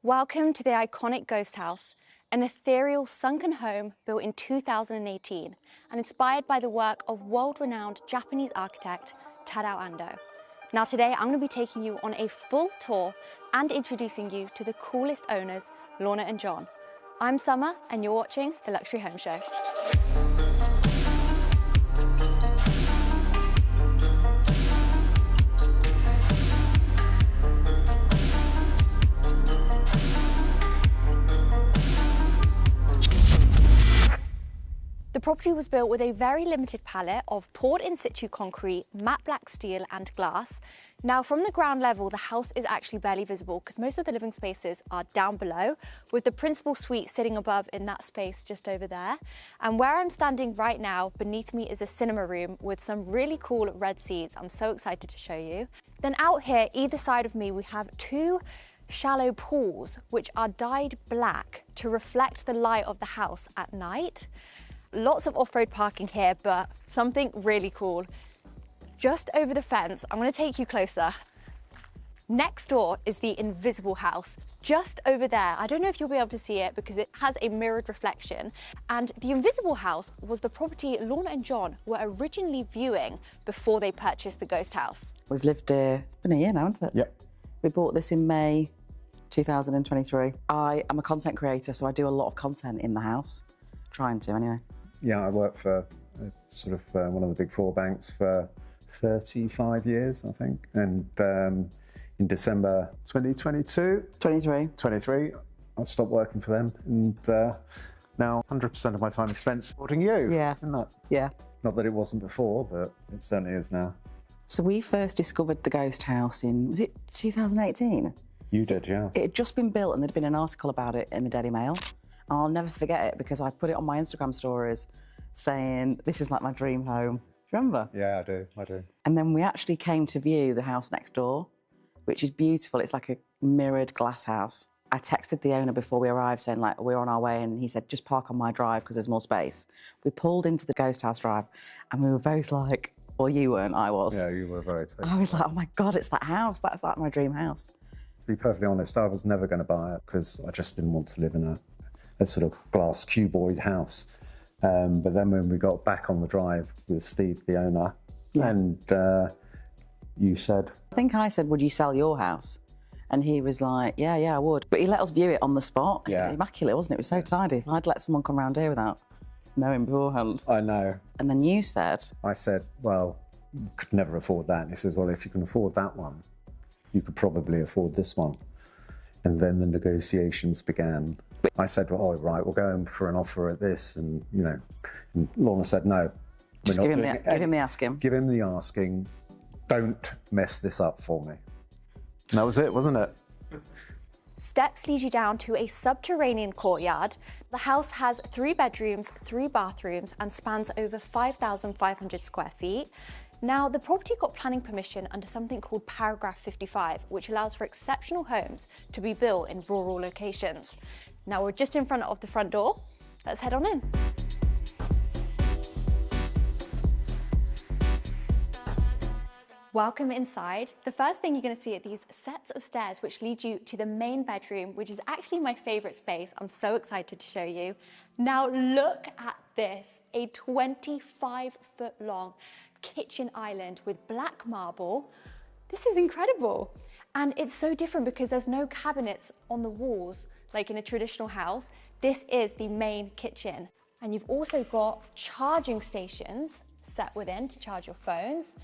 Welcome to the iconic ghost house, an ethereal sunken home built in 2018 and inspired by the work of world-renowned Japanese architect Tadao Ando. Now today I'm going to be taking you on a full tour and introducing you to the coolest owners, Lorna and John. I'm Summer and you're watching The Luxury Home Show. The property was built with a very limited palette of poured in situ concrete, matte black steel and glass. Now from the ground level, the house is actually barely visible because most of the living spaces are down below, with the principal suite sitting above in that space just over there. And where I'm standing right now, beneath me is a cinema room with some really cool red seats. I'm so excited to show you. Then out here, either side of me, we have two shallow pools, which are dyed black to reflect the light of the house at night. Lots of off-road parking here, but something really cool. Just over the fence, I'm going to take you closer. Next door is the invisible house, just over there. I don't know if you'll be able to see it because it has a mirrored reflection. And the invisible house was the property Lorna and John were originally viewing before they purchased the ghost house. We've lived here, it's been a year now, hasn't it? Yep. We bought this in May 2023. I am a content creator, so I do a lot of content in the house. Trying to, anyway. Yeah, I worked for one of the big four banks for 35 years, I think. And in December 2022, 23, I stopped working for them. And now 100% of my time is spent supporting you. Yeah. Isn't that? Yeah. Not that it wasn't before, but it certainly is now. So we first discovered the ghost house in, was it 2018? You did, yeah. It had just been built and there'd been an article about it in the Daily Mail. I'll never forget it because I put it on my Instagram stories saying, this is like my dream home. Do you remember? Yeah, I do. And then we actually came to view the house next door, which is beautiful. It's like a mirrored glass house. I texted the owner before we arrived saying like, we're on our way, and he said, just park on my drive because there's more space. We pulled into the ghost house drive and we were both like, well, you weren't, I was. Yeah, you were very excited. I was like, oh my God, it's that house. That's like my dream house. To be perfectly honest, I was never going to buy it because I just didn't want to live in a sort of glass cuboid house. But then when we got back on the drive with Steve, the owner, and you said... I think I said, would you sell your house? And he was like, yeah, I would. But he let us view it on the spot. Yeah. It was immaculate, wasn't it? It was so tidy. If I'd let someone come round here without knowing beforehand. I know. And then you said... I said, well, you could never afford that. And he says, well, if you can afford that one, you could probably afford this one. And then the negotiations began. I said, well, all right, we'll go in for an offer at this. And, you know, and Lorna said, no. Just give him the asking. Give him the asking. Don't mess this up for me. And that was it, wasn't it? Steps lead you down to a subterranean courtyard. The house has 3 bedrooms, 3 bathrooms, and spans over 5,500 square feet. Now, the property got planning permission under something called Paragraph 55, which allows for exceptional homes to be built in rural locations. Now, we're just in front of the front door. Let's head on in. Welcome inside. The first thing you're going to see are these sets of stairs which lead you to the main bedroom, which is actually my favorite space. I'm so excited to show you. Now, look at this, a 25-foot long kitchen island with black marble. This is incredible. And it's so different because there's no cabinets on the walls like in a traditional house. This is the main kitchen. And you've also got charging stations set within to charge your phones.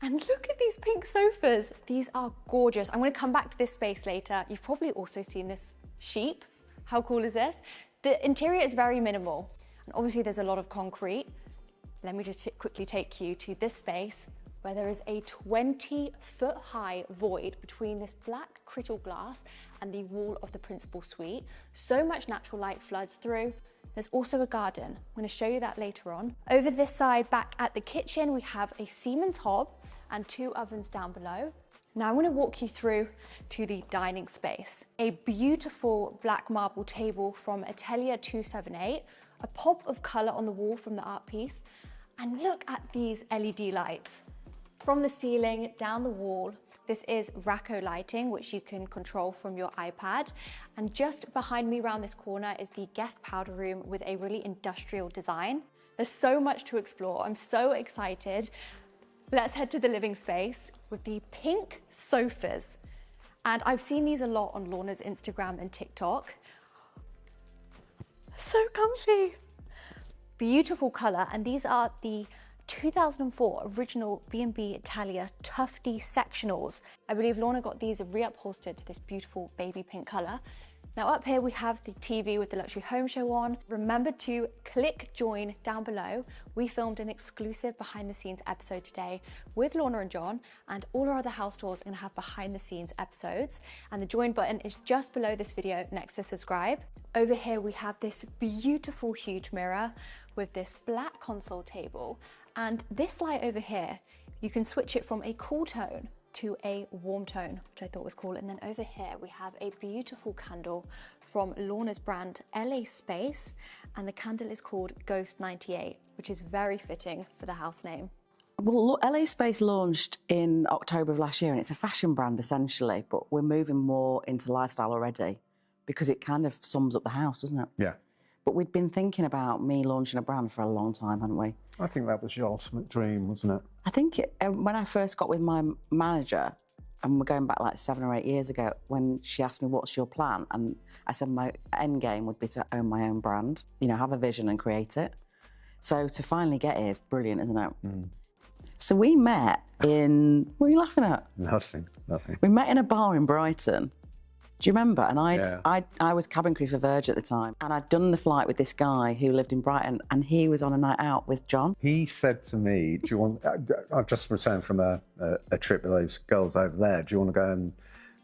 And look at these pink sofas. These are gorgeous. I'm going to come back to this space later. You've probably also seen this sheep. How cool is this? The interior is very minimal. And obviously there's a lot of concrete. Let me just quickly take you to this space where there is a 20-foot high void between this black crystal glass and the wall of the principal suite. So much natural light floods through. There's also a garden. I'm going to show you that later on. Over this side, back at the kitchen, we have a Siemens hob and 2 ovens down below. Now I'm going to walk you through to the dining space. A beautiful black marble table from Atelier 278, a pop of colour on the wall from the art piece, and look at these LED lights. From the ceiling, down the wall, This is Racco lighting, which you can control from your iPad. And just behind me around this corner is the guest powder room with a really industrial design. There's so much to explore. I'm so excited. Let's head to the living space with the pink sofas. And I've seen these a lot on Lorna's Instagram and TikTok. So comfy. Beautiful color, and these are the 2004 original B&B Italia Tufty sectionals. I believe Lorna got these reupholstered to this beautiful baby pink color. Now up here we have the TV with the luxury home show on. Remember to click join down below. We filmed an exclusive behind the scenes episode today with Lorna and John, and all our other house tours are gonna have behind the scenes episodes. And the join button is just below this video next to subscribe. Over here we have this beautiful huge mirror with this black console table. And this light over here, you can switch it from a cool tone to a warm tone, which I thought was cool. And then over here, we have a beautiful candle from Lorna's brand, LA Space. And the candle is called Ghost 98, which is very fitting for the house name. Well, LA Space launched in October of last year, and it's a fashion brand essentially, but we're moving more into lifestyle already because it kind of sums up the house, doesn't it? Yeah. But we'd been thinking about me launching a brand for a long time, hadn't we? I think that was your ultimate dream, wasn't it? I think when I first got with my manager, and we're going back like 7 or 8 years ago, when she asked me, what's your plan? And I said my end game would be to own my own brand, you know, have a vision and create it. So to finally get here is brilliant, isn't it? Mm. So we met in, what are you laughing at? Nothing. We met in a bar in Brighton. Do you remember? And I was cabin crew for Verge at the time, and I'd done the flight with this guy who lived in Brighton, and he was on a night out with John. He said to me, do you want, I've just returned from a trip with those girls over there, do you want to go and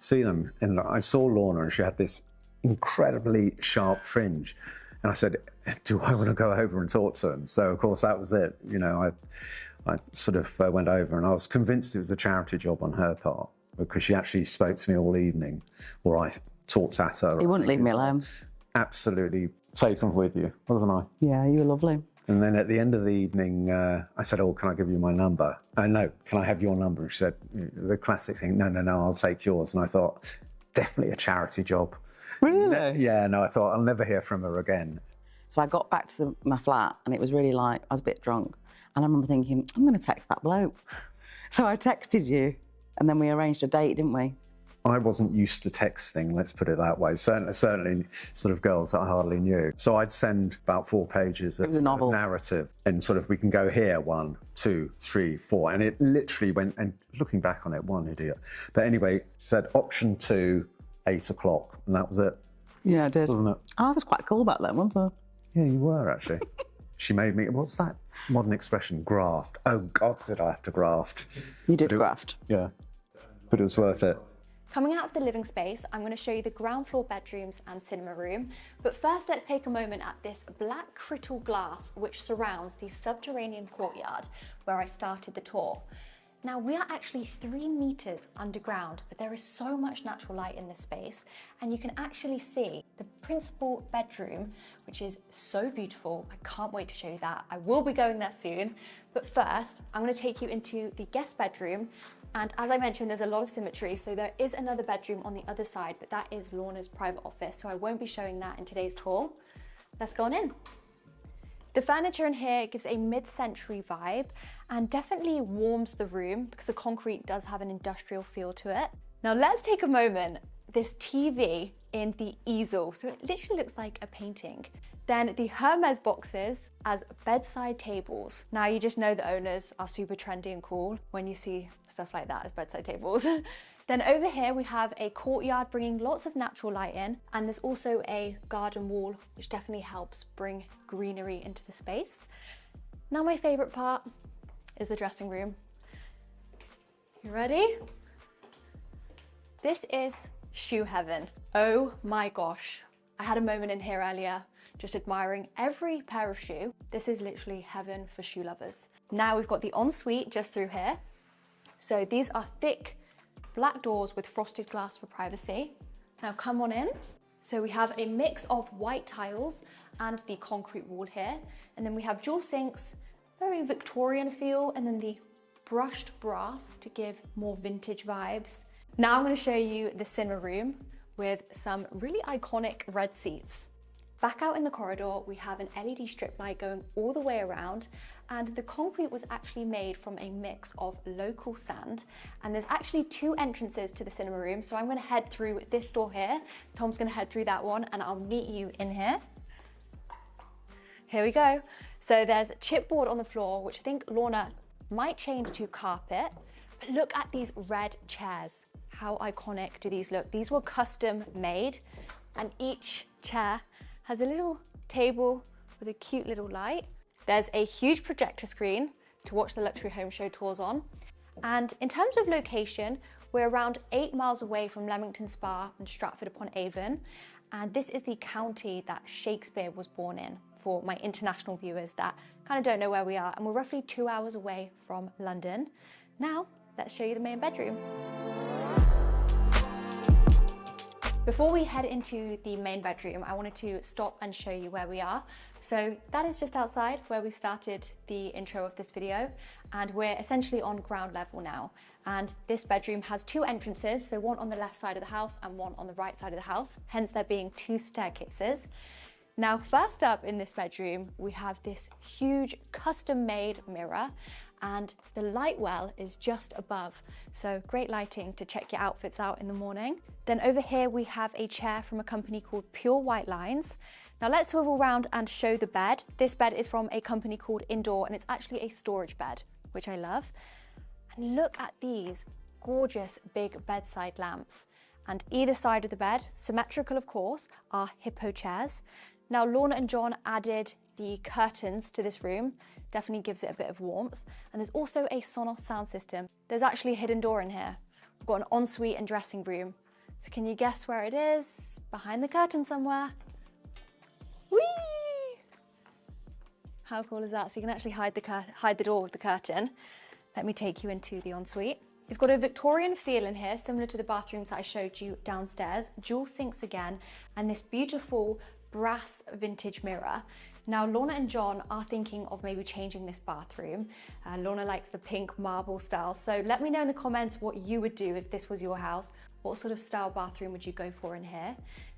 see them? And I saw Lorna, and she had this incredibly sharp fringe. And I said, do I want to go over and talk to him? So, of course, that was it. You know, I sort of went over, and I was convinced it was a charity job on her part, because she actually spoke to me all evening, or I talked at her. He wouldn't leave me alone. Absolutely taken with you, wasn't I? Yeah, you were lovely. And then at the end of the evening, I said, oh, can I give you my number? No, can I have your number? And she said, the classic thing, no, I'll take yours. And I thought, definitely a charity job. Really? Yeah, no, I thought, I'll never hear from her again. So I got back to my flat, and it was really like, I was a bit drunk. And I remember thinking, I'm going to text that bloke. So I texted you. And then we arranged a date, didn't we? I wasn't used to texting, let's put it that way. Certainly sort of girls that I hardly knew. So I'd send about 4 pages of narrative, and sort of, we can go here, 1, 2, 3, 4. And it literally went, and looking back on it, one idiot. But anyway, said option 2, 8 o'clock, and that was it. Yeah, I did. Wasn't it? I was quite cool back then, wasn't I? Yeah, you were actually. She made me, what's that modern expression? Graft. Oh God, did I have to graft? You did graft. Yeah, but it was worth it. Coming out of the living space, I'm going to show you the ground floor bedrooms and cinema room. But first, let's take a moment at this black crystal glass which surrounds the subterranean courtyard where I started the tour. Now, we are actually 3 meters underground, but there is so much natural light in this space, and you can actually see the principal bedroom, which is so beautiful. I can't wait to show you that. I will be going there soon. But first, I'm going to take you into the guest bedroom. And as I mentioned, there's a lot of symmetry. So there is another bedroom on the other side, but that is Lorna's private office. So I won't be showing that in today's tour. Let's go on in. The furniture in here gives a mid-century vibe and definitely warms the room because the concrete does have an industrial feel to it. Now let's take a moment. This TV in the easel, so it literally looks like a painting. Then the Hermes boxes as bedside tables. Now you just know the owners are super trendy and cool when you see stuff like that as bedside tables. Then over here we have a courtyard bringing lots of natural light in, and there's also a garden wall which definitely helps bring greenery into the space. Now my favorite part is the dressing room. You ready? This is shoe heaven. Oh my gosh. I had a moment in here earlier just admiring every pair of shoe. This is literally heaven for shoe lovers. Now we've got the ensuite just through here. So these are thick black doors with frosted glass for privacy. Now come on in. So we have a mix of white tiles and the concrete wall here. And then we have dual sinks, very Victorian feel, and then the brushed brass to give more vintage vibes. Now I'm going to show you the cinema room with some really iconic red seats. Back out in the corridor, we have an LED strip light going all the way around, and the concrete was actually made from a mix of local sand. And there's actually 2 entrances to the cinema room, so I'm going to head through this door here. Tom's going to head through that one, and I'll meet you in here. Here we go. So there's chipboard on the floor, which I think Lorna might change to carpet. But look at these red chairs. How iconic do these look? These were custom made, and each chair has a little table with a cute little light. There's a huge projector screen to watch the luxury home show tours on. And in terms of location, we're around 8 miles away from Leamington Spa and Stratford-upon-Avon. And this is the county that Shakespeare was born in, for my international viewers that kind of don't know where we are. And we're roughly 2 hours away from London. Now, let's show you the main bedroom. Before we head into the main bedroom, I wanted to stop and show you where we are. So that is just outside where we started the intro of this video, and we're essentially on ground level now. And this bedroom has 2 entrances, so one on the left side of the house and one on the right side of the house, hence there being 2 staircases. Now, first up in this bedroom, we have this huge custom-made mirror, and the light well is just above. So great lighting to check your outfits out in the morning. Then over here, we have a chair from a company called Pure White Lines. Now let's swivel around and show the bed. This bed is from a company called Indoor, and it's actually a storage bed, which I love. And look at these gorgeous big bedside lamps. And either side of the bed, symmetrical of course, are hippo chairs. Now Lorna and John added the curtains to this room, definitely gives it a bit of warmth. And there's also a Sonos sound system. There's actually a hidden door in here. We've got an ensuite and dressing room. So can you guess where it is? Behind the curtain somewhere. Whee! How cool is that? So you can actually hide the door with the curtain. Let me take you into the ensuite. It's got a Victorian feel in here, similar to the bathrooms that I showed you downstairs. Dual sinks again, and this beautiful brass vintage mirror. Now, Lorna and John are thinking of maybe changing this bathroom. Lorna likes the pink marble style, so let me know in the comments what you would do if this was your house. What sort of style bathroom would you go for in here?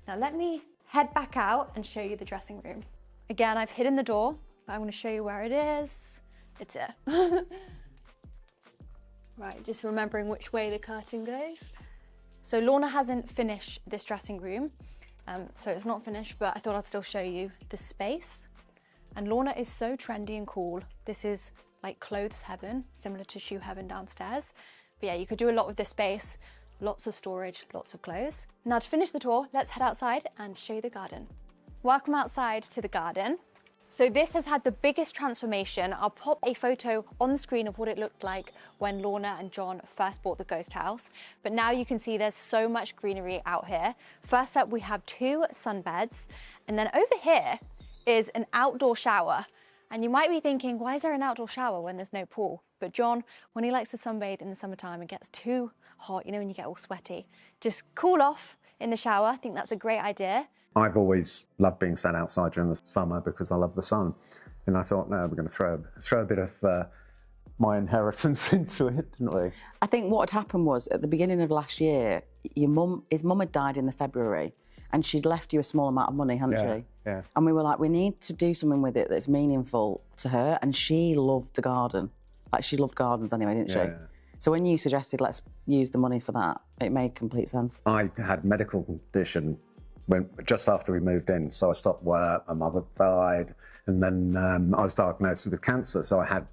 Now, let me head back out and show you the dressing room. Again, I've hidden the door, but I'm going to show you where it is. It's here. Right, just remembering which way the curtain goes. So Lorna hasn't finished this dressing room, so it's not finished, but I thought I'd still show you the space. And Lorna is so trendy and cool. This is like clothes heaven, similar to shoe heaven downstairs. But yeah, you could do a lot with this space, lots of storage, lots of clothes. Now to finish the tour, let's head outside and show you the garden. Welcome outside to the garden. So this has had the biggest transformation. I'll pop a photo on the screen of what it looked like when Lorna and John first bought the ghost house. But now you can see there's so much greenery out here. First up, we have 2 sunbeds. And then over here is an outdoor shower. And you might be thinking, why is there an outdoor shower when there's no pool? But John, when he likes to sunbathe in the summertime, it gets too hot, you know, when you get all sweaty. Just cool off in the shower. I think that's a great idea. I've always loved being sat outside during the summer because I love the sun. And I thought, no, we're going to throw a bit of my inheritance into it, didn't we? I think what had happened was at the beginning of last year, his mum had died in the February, and she'd left you a small amount of money, hadn't she? Yeah. And we were like, we need to do something with it that's meaningful to her. And she loved the garden. Like, she loved gardens anyway, didn't she? Yeah. So when you suggested, let's use the money for that, it made complete sense. I had medical condition just after we moved in. So I stopped work, my mother died, and then I was diagnosed with cancer. So I had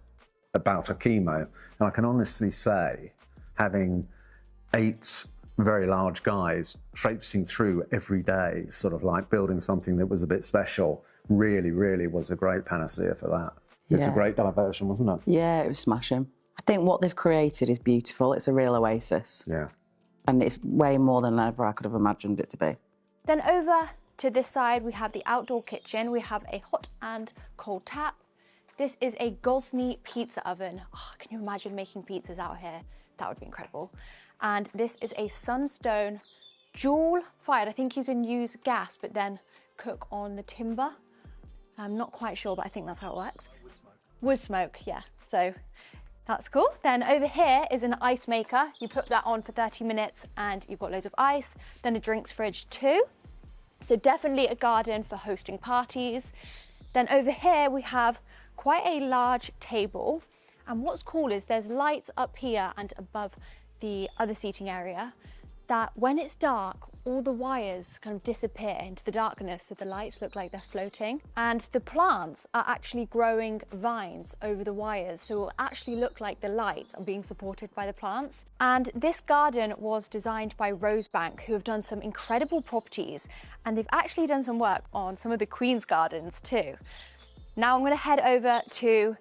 a bout of chemo. And I can honestly say, having 8 very large guys traipsing through every day, sort of like building something that was a bit special, really, really was a great panacea for that. Yeah. It's a great diversion, wasn't it? Yeah, it was smashing. I think what they've created is beautiful. It's a real oasis. Yeah. And it's way more than ever I could have imagined it to be. Then over to this side, we have the outdoor kitchen. We have a hot and cold tap. This is a Gosney pizza oven. Oh, can you imagine making pizzas out here? That would be incredible. And this is a Sunstone dual fired. I think you can use gas, but then cook on the timber. I'm not quite sure, but I think that's how it works. Wood smoke, yeah. So That's cool. Then over here is an ice maker. You put that on for 30 minutes and you've got loads of ice. Then a drinks fridge too. So definitely a garden for hosting parties. Then over here we have quite a large table. And what's cool is there's lights up here and above the other seating area that when it's dark, all the wires kind of disappear into the darkness, so the lights look like they're floating. And the plants are actually growing vines over the wires, so it will actually look like the lights are being supported by the plants. And this garden was designed by Rosebank, who have done some incredible properties, and they've actually done some work on some of the Queen's gardens too. Now I'm going to head over to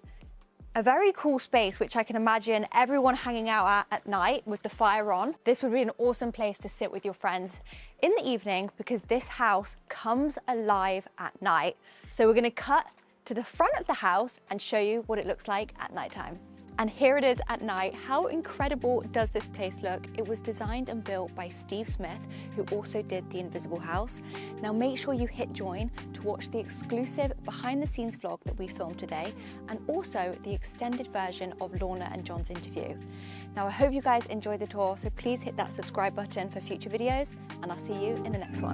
a very cool space, which I can imagine everyone hanging out at night with the fire on. This would be an awesome place to sit with your friends in the evening because this house comes alive at night. So we're gonna cut to the front of the house and show you what it looks like at nighttime. And here it is at night. How incredible does this place look? It was designed and built by Steve Smith, who also did The Invisible House. Now make sure you hit join to watch the exclusive behind the scenes vlog that we filmed today, and also the extended version of Lorna and John's interview. Now I hope you guys enjoyed the tour, so please hit that subscribe button for future videos, and I'll see you in the next one.